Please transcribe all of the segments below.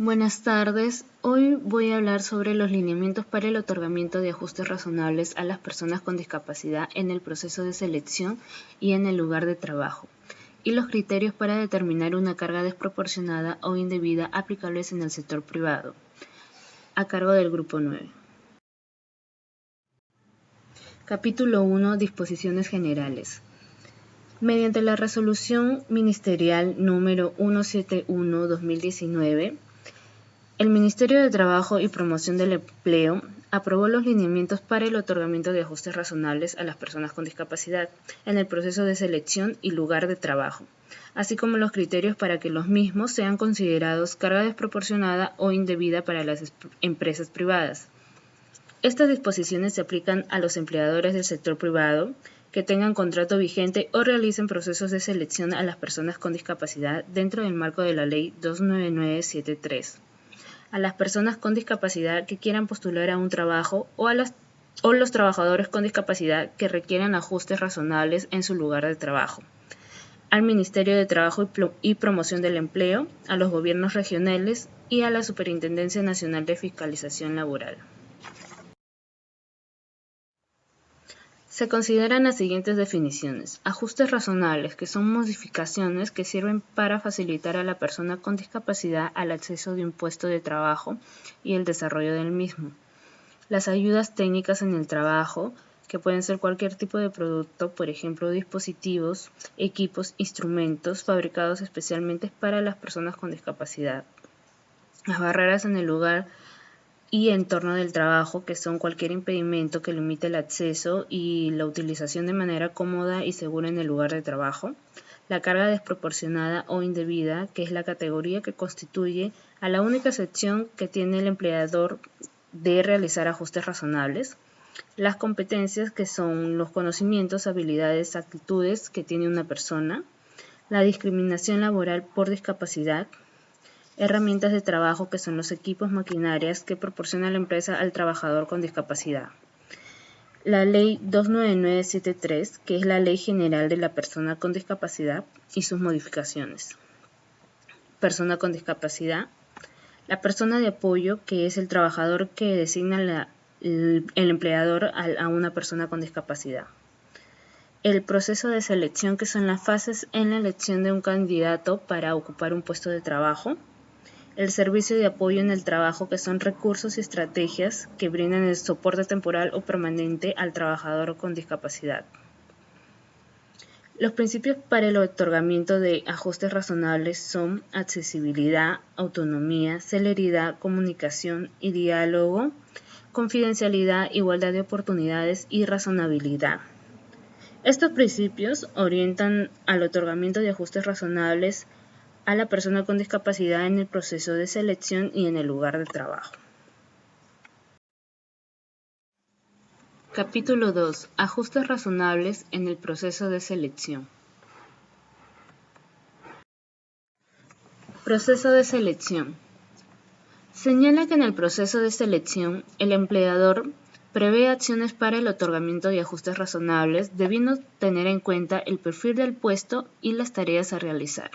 Buenas tardes. Hoy voy a hablar sobre los lineamientos para el otorgamiento de ajustes razonables a las personas con discapacidad en el proceso de selección y en el lugar de trabajo, y los criterios para determinar una carga desproporcionada o indebida aplicables en el sector privado, a cargo del Grupo 9. Capítulo 1. Disposiciones generales. Mediante la Resolución Ministerial número 171/2019, el Ministerio de Trabajo y Promoción del Empleo aprobó los lineamientos para el otorgamiento de ajustes razonables a las personas con discapacidad en el proceso de selección y lugar de trabajo, así como los criterios para que los mismos sean considerados carga desproporcionada o indebida para las empresas privadas. Estas disposiciones se aplican a los empleadores del sector privado que tengan contrato vigente o realicen procesos de selección a las personas con discapacidad dentro del marco de la Ley 29973. A las personas con discapacidad que quieran postular a un trabajo o los trabajadores con discapacidad que requieran ajustes razonables en su lugar de trabajo, al Ministerio de Trabajo y Promoción del Empleo, a los gobiernos regionales y a la Superintendencia Nacional de Fiscalización Laboral. Se consideran las siguientes definiciones: ajustes razonables, que son modificaciones que sirven para facilitar a la persona con discapacidad al acceso de un puesto de trabajo y el desarrollo del mismo. Las ayudas técnicas en el trabajo, que pueden ser cualquier tipo de producto, por ejemplo, dispositivos, equipos, instrumentos fabricados especialmente para las personas con discapacidad. Las barreras en el lugar y entorno del trabajo, que son cualquier impedimento que limite el acceso y la utilización de manera cómoda y segura en el lugar de trabajo. La carga desproporcionada o indebida, que es la categoría que constituye a la única excepción que tiene el empleador de realizar ajustes razonables. Las competencias, que son los conocimientos, habilidades, actitudes que tiene una persona. La discriminación laboral por discapacidad. Herramientas de trabajo, que son los equipos, maquinarias que proporciona la empresa al trabajador con discapacidad. La Ley 29973, que es la Ley General de la Persona con Discapacidad y sus modificaciones. Persona con discapacidad. La persona de apoyo, que es el trabajador que designa el empleador a una persona con discapacidad. El proceso de selección, que son las fases en la elección de un candidato para ocupar un puesto de trabajo. El servicio de apoyo en el trabajo, que son recursos y estrategias que brindan el soporte temporal o permanente al trabajador con discapacidad. Los principios para el otorgamiento de ajustes razonables son accesibilidad, autonomía, celeridad, comunicación y diálogo, confidencialidad, igualdad de oportunidades y razonabilidad. Estos principios orientan al otorgamiento de ajustes razonables a la persona con discapacidad en el proceso de selección y en el lugar de trabajo. Capítulo 2. Ajustes razonables en el proceso de selección. Proceso de selección. Señala que en el proceso de selección, el empleador prevé acciones para el otorgamiento de ajustes razonables, debiendo tener en cuenta el perfil del puesto y las tareas a realizar.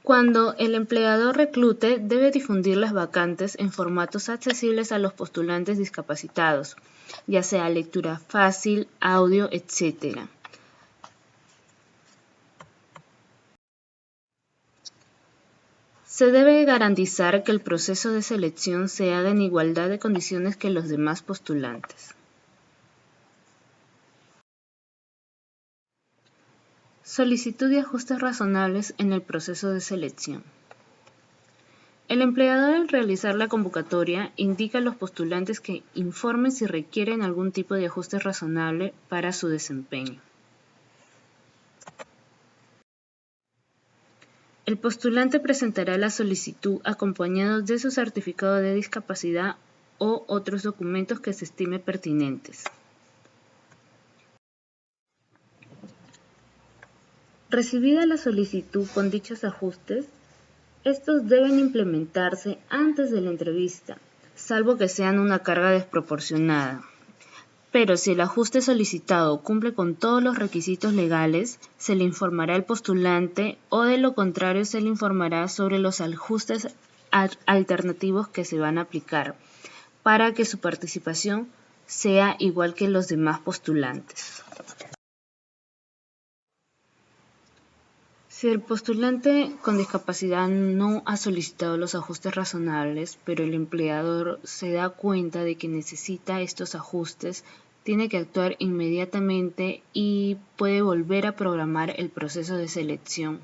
Cuando el empleador reclute, debe difundir las vacantes en formatos accesibles a los postulantes discapacitados, ya sea lectura fácil, audio, etc. Se debe garantizar que el proceso de selección se haga en igualdad de condiciones que los demás postulantes. Solicitud de ajustes razonables en el proceso de selección. El empleador, al realizar la convocatoria, indica a los postulantes que informen si requieren algún tipo de ajuste razonable para su desempeño. El postulante presentará la solicitud acompañado de su certificado de discapacidad o otros documentos que se estime pertinentes. Recibida la solicitud con dichos ajustes, estos deben implementarse antes de la entrevista, salvo que sean una carga desproporcionada. Pero si el ajuste solicitado cumple con todos los requisitos legales, se le informará al postulante o de lo contrario se le informará sobre los ajustes alternativos que se van a aplicar para que su participación sea igual que los demás postulantes. Si el postulante con discapacidad no ha solicitado los ajustes razonables, pero el empleador se da cuenta de que necesita estos ajustes, tiene que actuar inmediatamente y puede volver a programar el proceso de selección.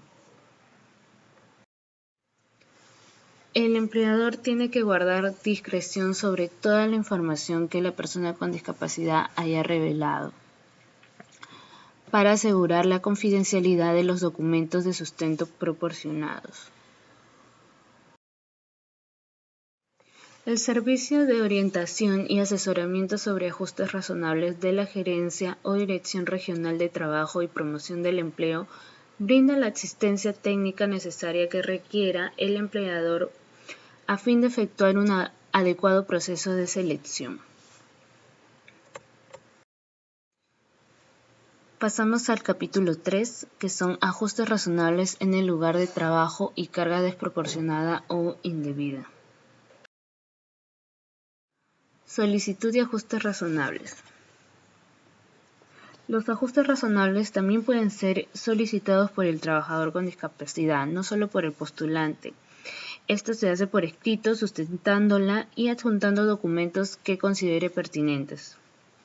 El empleador tiene que guardar discreción sobre toda la información que la persona con discapacidad haya revelado, para asegurar la confidencialidad de los documentos de sustento proporcionados. El Servicio de Orientación y Asesoramiento sobre Ajustes Razonables de la Gerencia o Dirección Regional de Trabajo y Promoción del Empleo brinda la asistencia técnica necesaria que requiera el empleador a fin de efectuar un adecuado proceso de selección. Pasamos al capítulo 3, que son ajustes razonables en el lugar de trabajo y carga desproporcionada o indebida. Solicitud de ajustes razonables. Los ajustes razonables también pueden ser solicitados por el trabajador con discapacidad, no solo por el postulante. Esto se hace por escrito, sustentándola y adjuntando documentos que considere pertinentes,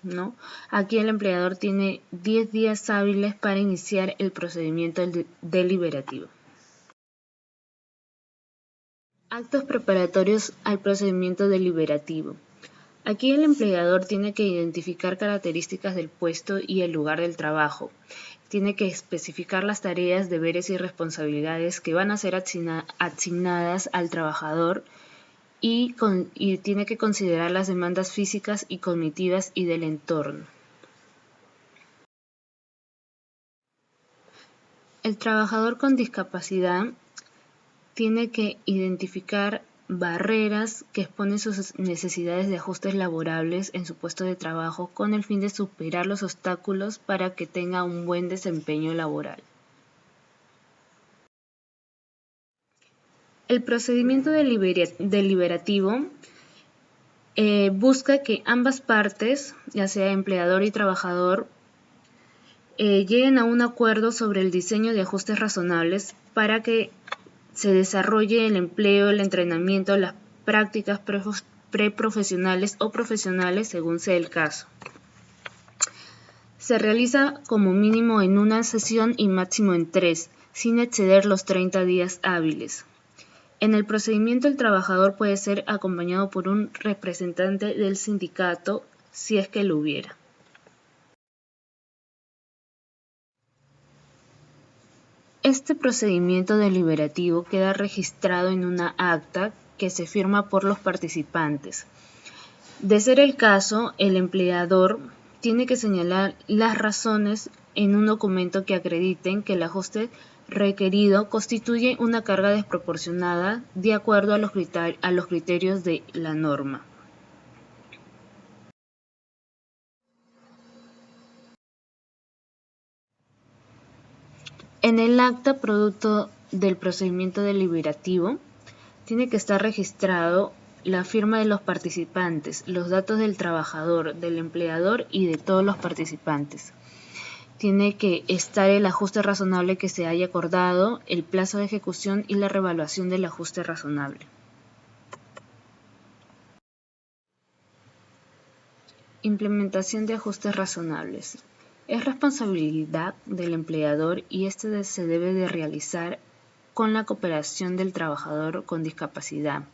¿no? Aquí el empleador tiene 10 días hábiles para iniciar el procedimiento deliberativo. Actos preparatorios al procedimiento deliberativo. Aquí el empleador tiene que identificar características del puesto y el lugar del trabajo. Tiene que especificar las tareas, deberes y responsabilidades que van a ser asignadas al trabajador y tiene que considerar las demandas físicas y cognitivas y del entorno. El trabajador con discapacidad tiene que identificar barreras que exponen sus necesidades de ajustes laborables en su puesto de trabajo con el fin de superar los obstáculos para que tenga un buen desempeño laboral. El procedimiento deliberativo busca que ambas partes, ya sea empleador y trabajador, lleguen a un acuerdo sobre el diseño de ajustes razonables para que se desarrolle el empleo, el entrenamiento, las prácticas preprofesionales o profesionales según sea el caso. Se realiza como mínimo en una sesión y máximo en 3, sin exceder los 30 días hábiles. En el procedimiento el trabajador puede ser acompañado por un representante del sindicato si es que lo hubiera. Este procedimiento deliberativo queda registrado en una acta que se firma por los participantes. De ser el caso, el empleador tiene que señalar las razones en un documento que acrediten que el ajuste requerido constituye una carga desproporcionada de acuerdo a los criterios de la norma. En el acta producto del procedimiento deliberativo tiene que estar registrado la firma de los participantes, los datos del trabajador, del empleador y de todos los participantes. Tiene que estar el ajuste razonable que se haya acordado, el plazo de ejecución y la revaluación del ajuste razonable. Implementación de ajustes razonables. Es responsabilidad del empleador y este se debe de realizar con la cooperación del trabajador con discapacidad,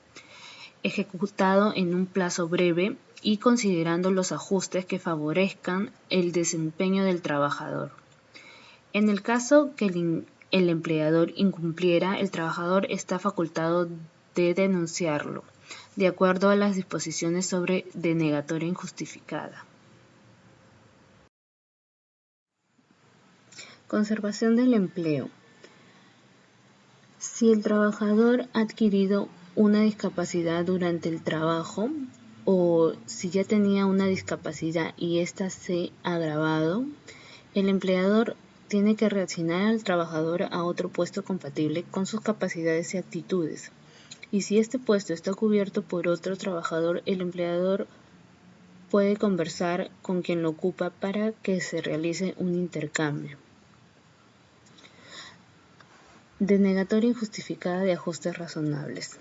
ejecutado en un plazo breve y considerando los ajustes que favorezcan el desempeño del trabajador. En el caso que el empleador incumpliera, el trabajador está facultado de denunciarlo, de acuerdo a las disposiciones sobre denegatoria injustificada. Conservación del empleo. Si el trabajador ha adquirido una discapacidad durante el trabajo, o si ya tenía una discapacidad y ésta se ha agravado, el empleador tiene que reasignar al trabajador a otro puesto compatible con sus capacidades y actitudes. Y si este puesto está cubierto por otro trabajador, el empleador puede conversar con quien lo ocupa para que se realice un intercambio. Denegatoria injustificada de ajustes razonables.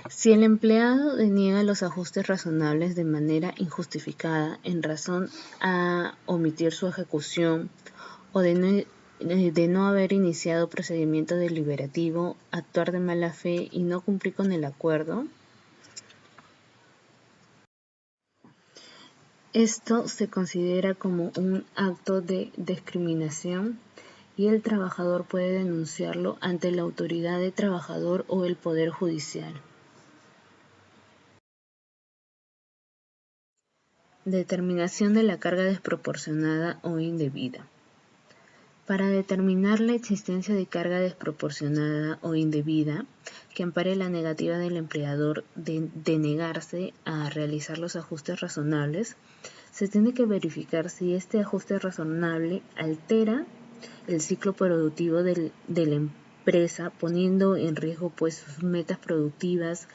Si el empleado deniega los ajustes razonables de manera injustificada en razón a omitir su ejecución o de no haber iniciado procedimiento deliberativo, actuar de mala fe y no cumplir con el acuerdo, esto se considera como un acto de discriminación y el trabajador puede denunciarlo ante la autoridad de trabajador o el Poder Judicial. Determinación de la carga desproporcionada o indebida. Para determinar la existencia de carga desproporcionada o indebida que ampare la negativa del empleador de negarse a realizar los ajustes razonables, se tiene que verificar si este ajuste razonable altera el ciclo productivo de la empresa, poniendo en riesgo pues sus metas productivas,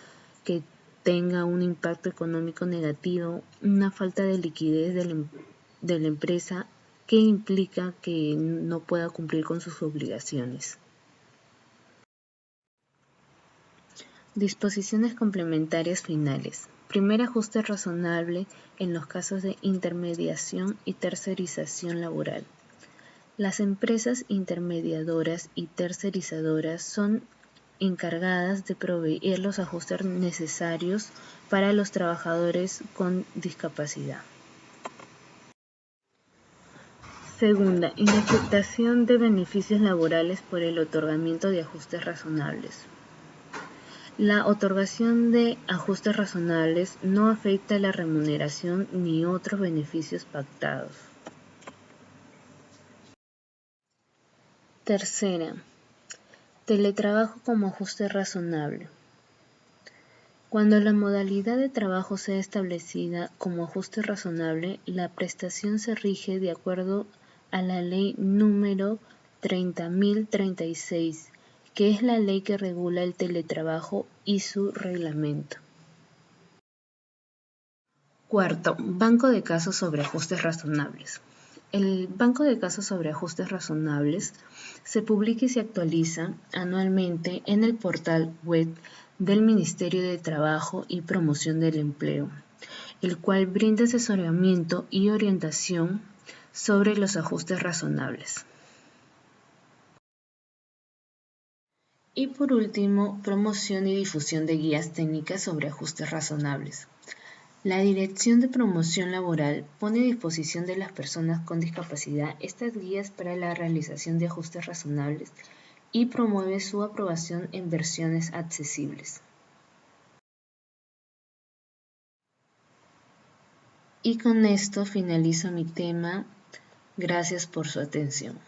que tenga un impacto económico negativo, una falta de liquidez de la empresa que implica que no pueda cumplir con sus obligaciones. Disposiciones complementarias finales. Primer ajuste razonable en los casos de intermediación y tercerización laboral. Las empresas intermediadoras y tercerizadoras son encargadas de proveer los ajustes necesarios para los trabajadores con discapacidad. Segunda, inaceptación de beneficios laborales por el otorgamiento de ajustes razonables. La otorgación de ajustes razonables no afecta la remuneración ni otros beneficios pactados. Tercera, teletrabajo como ajuste razonable. Cuando la modalidad de trabajo sea establecida como ajuste razonable, la prestación se rige de acuerdo a la ley número 30.036, que es la ley que regula el teletrabajo y su reglamento. Cuarto, banco de casos sobre ajustes razonables. El banco de casos sobre ajustes razonables se publica y se actualiza anualmente en el portal web del Ministerio de Trabajo y Promoción del Empleo, el cual brinda asesoramiento y orientación sobre los ajustes razonables. Y por último, promoción y difusión de guías técnicas sobre ajustes razonables. La Dirección de Promoción Laboral pone a disposición de las personas con discapacidad estas guías para la realización de ajustes razonables y promueve su aprobación en versiones accesibles. Y con esto finalizo mi tema. Gracias por su atención.